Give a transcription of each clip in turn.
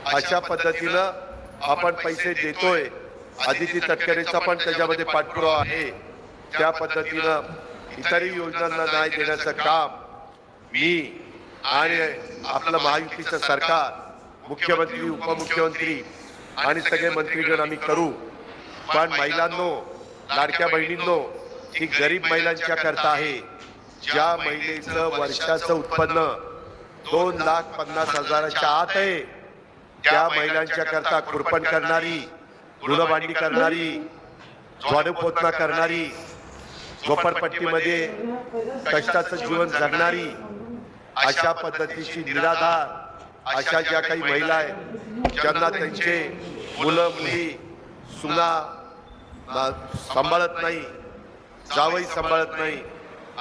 अशा पद्धतीनं आपण पैसे देतोय। आदिती तटकरेचा पण त्याच्यामध्ये पाठपुरावा आहे। त्या पद्धतीनं इतरही योजनांना न्याय देण्याचं काम मी आणि आपलं महायुतीचं सरकार, मुख्यमंत्री, उपमुख्यमंत्री आणि सगळे मंत्रीगण आम्ही करू। पण महिलांनो, लाडक्या बहिणींनो, ही गरीब महिलांच्या करता आहे। ज्या महिलेचं वर्षाचं उत्पन्न 2,50,000च्या आत आहे, त्या महिलांच्या करता खुरपण करणारी, धुणभांडी करणारी, झाडूपोछा करणारी, झोपडपट्टीमध्ये कष्टाचं जीवन जगणारी, अशा पद्धतीची निराधार अशा ज्या काही महिला आहेत, ज्यांना त्यांचे मुलं मुली सुना सांभाळत नाही, जावई सांभाळत नाही,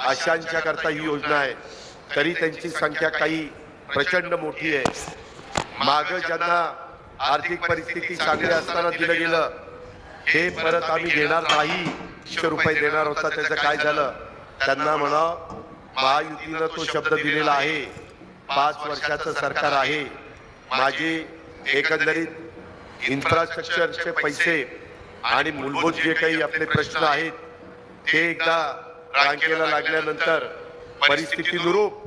अशांच्या करता ही योजना आहे। तरी त्यांची संख्या काही प्रचंड मोठी आहे। माग ज्यांना आर्थिक परिस्थिती चांगली असताना दिलं गेलं, हे परत आम्ही देणार नाही, 100 रुपये देणार होता, त्याचं काय झालं? त्यांना म्हणा, महायुतीनं तो शब्द दिलेला आहे। 5 वर्षाचं सरकार आहे। माझे एकंदरीत इन्फ्रास्ट्रक्चरचे पैसे आणि मूलभूत जे काही आपले प्रश्न आहेत, ते एकदा रांगेला लागल्यानंतर परिस्थितीनुरूप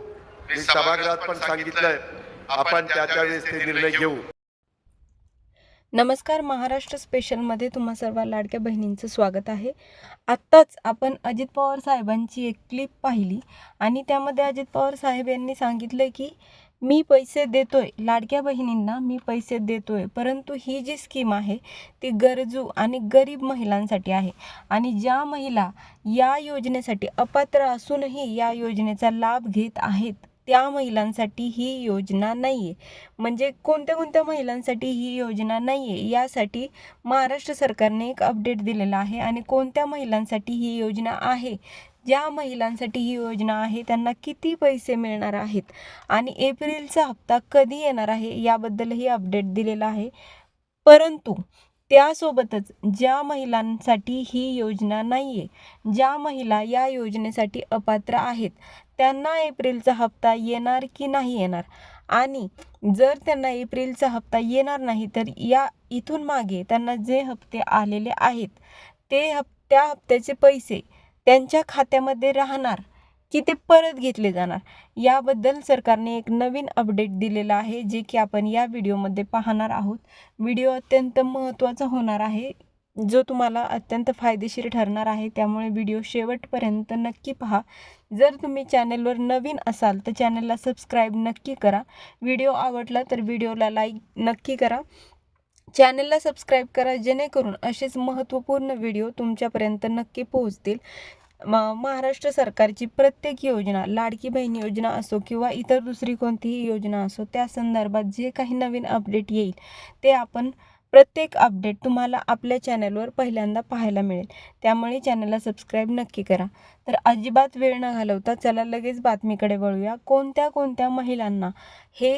मी सभागृहात पण सांगितलंय, आपण त्यावेळेस ते निर्णय घेऊ। नमस्कार, महाराष्ट्र स्पेशलमध्ये तुम्हा सर्व लाडक्या बहिणींचं स्वागत आहे। आत्ताच आपण अजित पवार साहेबांची एक क्लिप पाहिली आणि त्यामध्ये अजित पवार साहेब यांनी सांगितलं की मी पैसे देतोय, लाडक्या बहिणींना मी पैसे देतोय, परंतु ही जी स्कीम आहे ती गरजू आणि गरीब महिलांसाठी आहे आणि ज्या महिला या योजनेसाठी अपात्र असूनही या योजनेचा लाभ घेत आहेत त्या महिलांसाठी ही योजना नाही आहे। म्हणजे कोणत्या कोणत्या महिलांसाठी ही योजना नाही आहे यासाठी महाराष्ट्र सरकारने एक अपडेट दिलेला आहे आणि कोणत्या महिलांसाठी ही योजना आहे, ज्या महिलांसाठी ही योजना आहे त्यांना किती पैसे मिळणार आहेत आणि एप्रिलचा हप्ता कधी येणार आहे याबद्दलही अपडेट दिलेला आहे। परंतु त्यासोबतच ज्या महिलांसाठी ही योजना नाही आहे, ज्या महिला या योजनेसाठी अपात्र आहेत, त्यांना एप्रिलचा हप्ता येणार की नाही येणार आणि जर त्यांना एप्रिलचा हप्ता येणार नाही तर या इथून मागे त्यांना जे हप्ते आलेले आहेत त्या हप्त्याचे पैसे त्यांच्या खात्यामध्ये राहणार की ते परत घेतले जाणार, याबद्दल सरकारने एक नवीन अपडेट दिलेला आहे, जे की आपण या व्हिडिओमध्ये पाहणार आहोत। व्हिडिओ अत्यंत महत्त्वाचा होणार आहे, जो तुम्हाला अत्यंत फायदेशीर ठरणार आहे, त्यामुळे व्हिडिओ शेवटपर्यंत नक्की पहा। जर तुम्ही चॅनलवर नवीन असाल तर चॅनलला सबस्क्राईब नक्की करा। व्हिडिओ आवडला तर व्हिडिओला लाईक नक्की करा, चॅनलला सबस्क्राईब करा, जेणेकरून असेच महत्त्वपूर्ण व्हिडिओ तुमच्यापर्यंत नक्की पोहोचतील। महाराष्ट्र सरकारची प्रत्येक योजना, लाडकी बहीण योजना असो किंवा इतर दुसरी कोणतीही योजना असो, त्या संदर्भात जे काही नवीन अपडेट येईल ते आपण प्रत्येक अपडेट तुम्हाला आपल्या चॅनलवर पहिल्यांदा पाहायला मिळेल, त्यामुळे चॅनलला सबस्क्राईब नक्की करा। तर अजिबात वेळ न घालवता चला लगेच बातमीकडे वळूया। कोणत्या कोणत्या महिलांना हे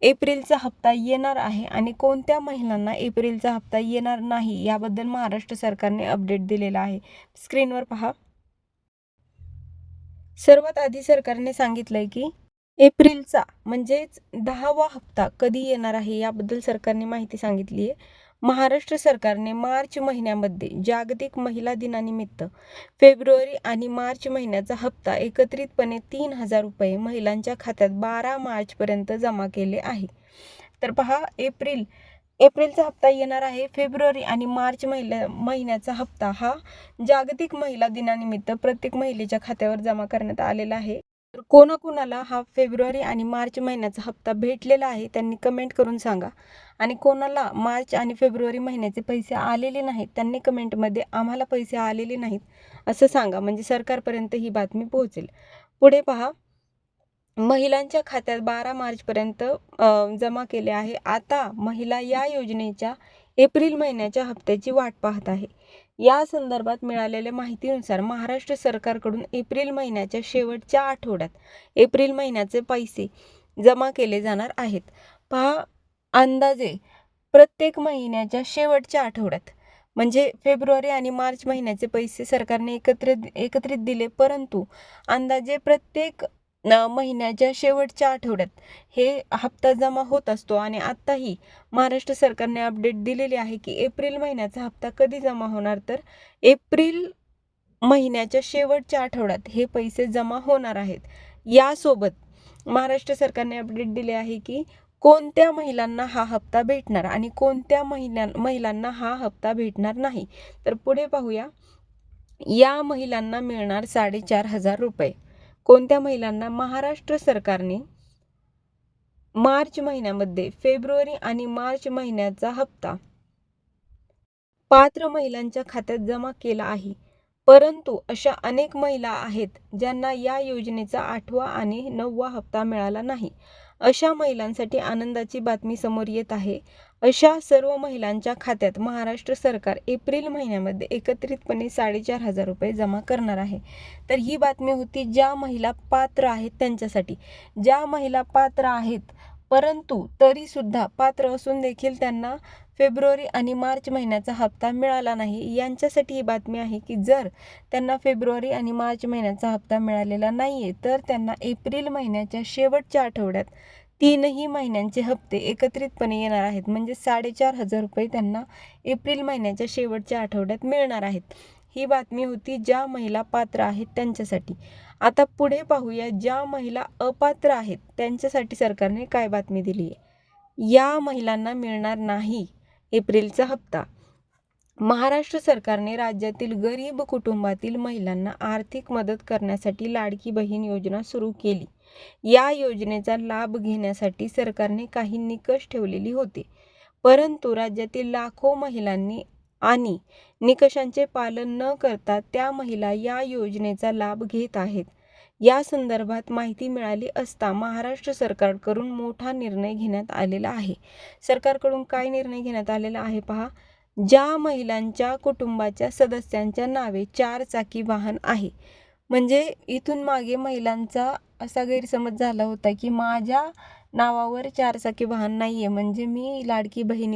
एप्रिलचा हप्ता येणार आहे आणि कोणत्या महिलांना एप्रिलचा हप्ता येणार नाही याबद्दल महाराष्ट्र सरकारने अपडेट दिलेला आहे, स्क्रीनवर पहा। सर्वात आधी सरकारने सांगितलंय की एप्रिलचा म्हणजेच 10वा हप्ता कधी येणार आहे याबद्दल सरकारने माहिती सांगितली आहे। महाराष्ट्र सरकारने मार्च महिन्यामध्ये जागतिक महिला दिनानिमित्त फेब्रुवारी आणि मार्च महिन्याचा हप्ता एकत्रितपणे 3,000 रुपये महिलांच्या खात्यात 12 मार्चपर्यंत जमा केले आहे। तर पहा, एप्रिलचा हप्ता येणार आहे। फेब्रुवारी आणि मार्च महिन्याचा हप्ता हा जागतिक महिला दिनानिमित्त प्रत्येक महिलेच्या खात्यावर जमा करण्यात आलेला आहे। तर कोणाकोणाला हा फेब्रुवारी आणि मार्च महिन्याचा हप्ता भेटलेला आहे त्यांनी कमेंट करून सांगा आणि कोणाला मार्च आणि फेब्रुवारी महिन्याचे पैसे आलेले नाहीत त्यांनी कमेंटमध्ये आम्हाला पैसे आलेले नाहीत असं सांगा, म्हणजे सरकारपर्यंत ही बातमी पोहोचेल। पुढे पहा, महिलांच्या खात्यात 12 मार्चपर्यंत जमा केले आहे। आता महिला या योजनेच्या एप्रिल महिन्याच्या हप्त्याची वाट पाहत आहे। या संदर्भात मिळालेल्या माहितीनुसार महाराष्ट्र सरकारकडून एप्रिल महिन्याच्या शेवटच्या आठवड्यात एप्रिल महिन्याचे पैसे जमा केले जाणार आहेत। पहा, अंदाजे प्रत्येक महिन्याच्या शेवटच्या आठवड्यात म्हणजे फेब्रुवारी आणि मार्च महिन्याचे पैसे सरकारने एकत्रित दिले, परंतु अंदाजे प्रत्येक महिन्याच्या शेवटच्या आठवड्यात हे हप्ता जमा होत असतो आणि आत्ताही महाराष्ट्र सरकारने अपडेट दिलेली आहे की एप्रिल महिन्याचा हप्ता कधी जमा होणार, तर एप्रिल महिन्याच्या शेवटच्या आठवड्यात हे पैसे जमा होणार आहेत. यासोबत महाराष्ट्र सरकारने अपडेट दिले आहे की कोणत्या महिलांना हा हप्ता भेटणार आणि कोणत्या महिलांना हा हप्ता भेटणार नाही. तर पुढे पाहूया. या महिलांना मिळणार 4,500 रुपये. कोणत्या महिलांना? महाराष्ट्र सरकारने मार्च महिन्यामध्ये फेब्रुवारी आणि मार्च महिन्याचा हप्ता पात्र महिलांच्या खात्यात जमा केला आहे, परंतु अशा अनेक महिला आहेत ज्यांना या योजनेचा 8वा आणि 9वा हप्ता मिळाला नाही. अशा महिलांसाठी आनंदाची बातमी समोर येत आहे. अशा सर्व महिलांच्या खात्यात महाराष्ट्र सरकार एप्रिल महिन्यामध्ये एकत्रितपणे 4,500 रुपये जमा करणार आहे. तर ही बातमी होती ज्या महिला पात्र आहेत त्यांच्यासाठी. ज्या महिला पात्र आहेत परंतु तरीसुद्धा पात्र असून देखील त्यांना फेब्रुवारी आणि मार्च महिन्याचा हप्ता मिळाला नाही, यांच्यासाठी ही बातमी आहे की जर त्यांना फेब्रुवारी आणि मार्च महिन्याचा हप्ता मिळालेला नाही आहे तर त्यांना एप्रिल महिन्याच्या शेवटच्या आठवड्यात 3ही महिन्यांचे हप्ते एकत्रितपणे येणार आहेत. म्हणजे 4,500 रुपये त्यांना एप्रिल महिन्याच्या शेवटच्या आठवड्यात मिळणार आहेत. ही बातमी होती ज्या महिला पात्र आहेत त्यांच्यासाठी. आता पुढे पाहूया ज्या महिला अपात्र आहेत त्यांच्यासाठी सरकारने काय बातमी दिली आहे. या महिलांना मिळणार नाही एप्रिलचा हप्ता. महाराष्ट्र सरकारने राज्यातील गरीब कुटुंबातील महिलांना आर्थिक मदत करण्यासाठी लाडकी बहीण योजना सुरू केली. या योजनेचा लाभ घेण्यासाठी सरकारने काही निकष ठेवलेली होते, परंतु राज्यातील लाखो महिलांनी आणि निकषांचे पालन न करता त्या महिला या योजनेचा लाभ घेत आहेत. या संदर्भात माहिती मिळाली असता महाराष्ट्र सरकारकडून मोठा निर्णय घेण्यात आलेला आहे. सरकारकडून काय निर्णय घेण्यात आलेला आहे पहा. ज्या महिलांच्या कुटुंबाच्या सदस्यांच्या नावे 4 चाकी वाहन आहे, म्हणजे इथून मागे महिलांचा असा गैरसमज झाला होता की माझ्या नावावर 4 चाकी वाहन नाही आहे म्हणजे मी लाडकी बहीण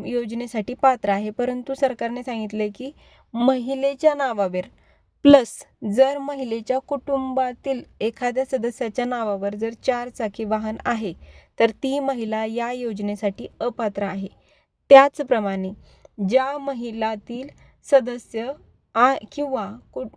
योजनेसाठी पात्र आहे. परंतु सरकारने सांगितले की महिलेच्या नावावर प्लस जर महिलेच्या कुटुंबातील एखाद्या सदस्याच्या नावावर जर 4 चाकी वाहन आहे तर ती महिला या योजनेसाठी अपात्र आहे. त्याचप्रमाणे ज्या महिलातील सदस्य किंवा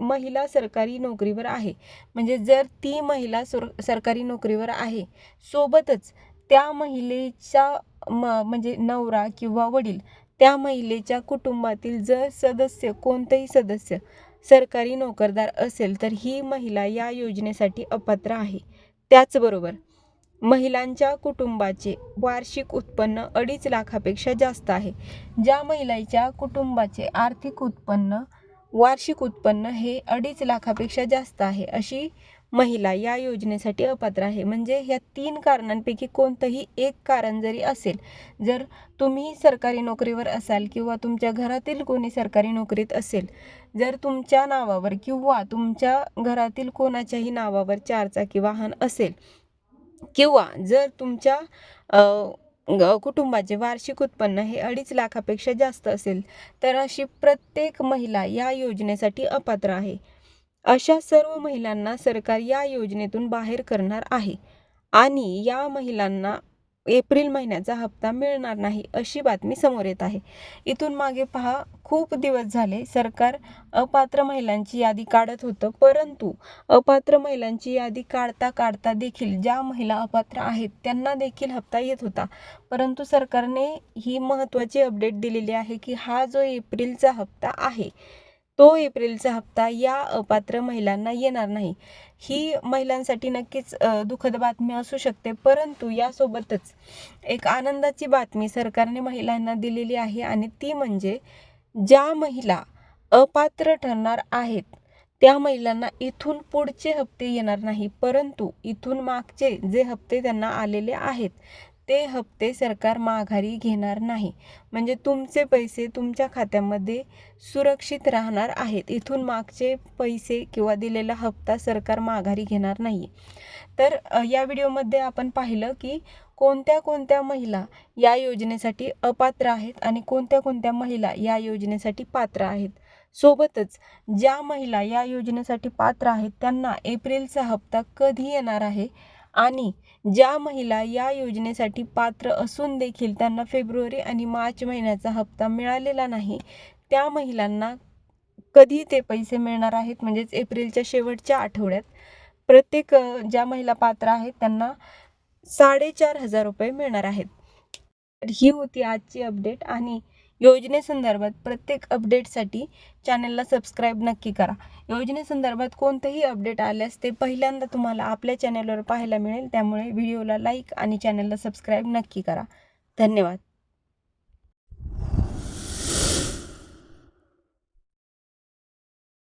महिला सरकारी नोकरीवर आहे, म्हणजे जर ती महिला सरकारी नोकरीवर आहे सोबतच त्या महिलेचा म्हणजे नवरा किंवा वडील त्या महिलेच्या कुटुंबातील जर सदस्य कोणतेही सदस्य सरकारी नोकरदार असेल तर ही महिला या योजनेसाठी अपात्र आहे. त्याचबरोबर महिलांच्या कुटुंबाचे वार्षिक उत्पन्न 2.5 लाखापेक्षा जास्त आहे. ज्या महिलाच्या कुटुंबाचे आर्थिक उत्पन्न वार्षिक उत्पन्न हे 2.5 लाखापेक्षा जास्त आहे अशी महिला या योजनेसाठी अपात्र आहे. म्हणजे ह्या 3 कारणांपैकी कोणतंही एक कारण जरी असेल, जर तुम्ही सरकारी नोकरीवर असाल किंवा तुमच्या घरातील कोणी सरकारी नोकरीत असेल, जर तुमच्या नावावर किंवा तुमच्या घरातील कोणाच्याही नावावर 4 चाकी वाहन असेल किंवा जर तुमच्या कुटुंबाचे वार्षिक उत्पन्न हे 2.5 लाखापेक्षा जास्त असेल तर अशी प्रत्येक महिला या योजनेसाठी अपात्र आहे. अशा सर्व महिलांना सरकार या योजनेतून बाहेर करणार आहे आणि या महिलांना एप्रिल महिन्याचा हप्ता मिळणार नाही अशी बातमी समोर येत आहे. इथून मागे पहा, खूप दिवस झाले सरकार अपात्र महिलांची यादी काढत होतं, परंतु अपात्र महिलांची यादी काढता देखील ज्या महिला अपात्र आहेत त्यांना देखील हप्ता येत होता. परंतु सरकारने ही महत्त्वाची अपडेट दिलेली आहे की हा जो एप्रिलचा हप्ता आहे तो एप्रिलचा हप्ता या अपात्र महिलांना येणार नाही. ही महिलांसाठी नक्कीच दुःखद बातमी असू शकते, परंतु यासोबतच एक आनंदाची बातमी सरकारने महिलांना दिलेली आहे आणि ती म्हणजे ज्या महिला अपात्र ठरणार आहेत त्या महिलांना इथून पुढचे हप्ते येणार नाही, परंतु इथून मागचे जे हप्ते त्यांना आलेले आहेत ते हप्ते सरकार माघारी घेणार नाही. म्हणजे तुमचे पैसे तुमच्या खात्यामध्ये सुरक्षित राहणार आहेत. इथून मागचे पैसे किंवा दिलेला हप्ता सरकार माघारी घेणार नाही. तर या व्हिडिओमध्ये आपण पाहिलं की कोणत्या कोणत्या महिला या योजनेसाठी अपात्र आहेत आणि कोणत्या कोणत्या महिला या योजनेसाठी पात्र आहेत. सोबतच ज्या महिला या योजनेसाठी पात्र आहेत त्यांना एप्रिलचा हप्ता कधी येणार आहे आणि ज्या महिला या योजनेसाठी पात्र असून देखील त्यांना फेब्रुवारी आणि मार्च महिन्याचा हप्ता मिळालेला नाही, त्या महिलांना कधी ते पैसे मिळणार आहेत, म्हणजेच एप्रिलच्या शेवटच्या आठवड्यात प्रत्येक ज्या महिला पात्र आहेत त्यांना 4,500 रुपये मिळणार आहेत. तर ही होती आजची अपडेट आणि योजनेसंदर्भात प्रत्येक अपडेटसाठी चॅनलला सबस्क्राईब नक्की करा. योजनेसंदर्भात कोणतेही अपडेट आल्यास ते पहिल्यांदा तुम्हाला आपल्या चॅनलवर पाहायला मिळेल. त्यामुळे व्हिडिओला लाईक आणि चॅनलला सबस्क्राईब नक्की करा. धन्यवाद.